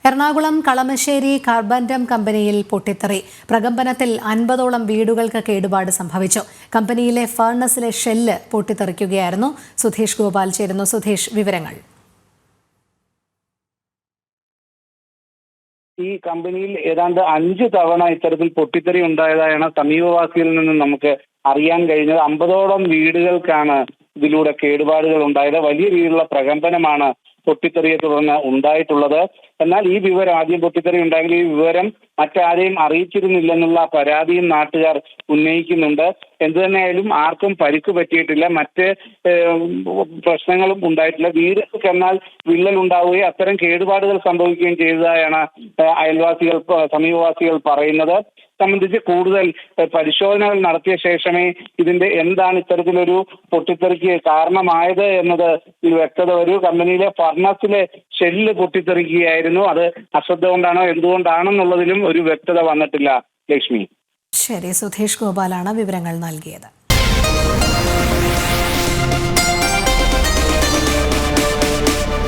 എറണാകുളം കളമശ്ശേരി കാർബൻഡം കമ്പനിയിൽ പൊട്ടിത്തെറി. പ്രകമ്പനത്തിൽ 50ഓളം വീടുകൾക്ക് കേടുപാട് സംഭവിച്ചു. കമ്പനിയിലെ ഫർണസിലെ ഷെല്ല് പൊട്ടിത്തെറിക്കുകയായിരുന്നു. സുധീഷ് ഗോപാൽ ചേരുന്നു. സുധീഷ്, വിവരങ്ങൾ. ഈ കമ്പനിയിൽ ഏതാണ്ട് 5 തവണ ഇത്തരത്തിൽ പൊട്ടിത്തെറി ഉണ്ടായതായാണ് സമീപവാസികളിൽ നിന്ന് നമുക്ക് അറിയാൻ കഴിഞ്ഞത്. 50ഓളം വീടുകൾക്കാണ് ഇതിലൂടെ കേടുപാടുകൾ ഉണ്ടായത്. വലിയ രീതിയിലുള്ള പ്രകമ്പനമാണ് പൊട്ടിത്തെറിയെ തുടർന്ന് ഉണ്ടായിട്ടുള്ളത്. എന്നാൽ ഈ വിവരം, ആദ്യം പൊട്ടിത്തെറി ഉണ്ടായെങ്കിൽ ഈ വിവരം മറ്റാരെയും അറിയിച്ചിരുന്നില്ലെന്നുള്ള പരാതിയും നാട്ടുകാർ ഉന്നയിക്കുന്നുണ്ട്. എന്തുതന്നെയായാലും ആർക്കും പരിക്ക് പറ്റിയിട്ടില്ല, മറ്റ് പ്രശ്നങ്ങളും ഉണ്ടായിട്ടില്ല. വീടുകൾക്ക് എന്നാൽ വിള്ളൽ ഉണ്ടാവുകയും അത്തരം കേടുപാടുകൾ സംഭവിക്കുകയും ചെയ്തതായാണ് അയൽവാസികൾ, സമീപവാസികൾ പറയുന്നത്. സംബന്ധിച്ച് കൂടുതൽ പരിശോധനകൾ നടത്തിയ ശേഷമേ ഇതിന്റെ എന്താണ് ഇത്തരത്തിലൊരു പൊട്ടിത്തെറിക്ക് കാരണമായത് എന്നത് വ്യക്തത വരൂ. കമ്പനിയിലെ ഫർണസിലെ ഷെല്ല് പൊട്ടിത്തെറിക്കുകയായിരുന്നു. അത് അശ്രദ്ധ കൊണ്ടാണോ എന്തുകൊണ്ടാണെന്നുള്ളതിലും ഒരു വ്യക്തത വന്നിട്ടില്ല. ലക്ഷ്മി. ശരി, സുധീഷ് ഗോപാലാണ് വിവരങ്ങൾ നൽകിയത്.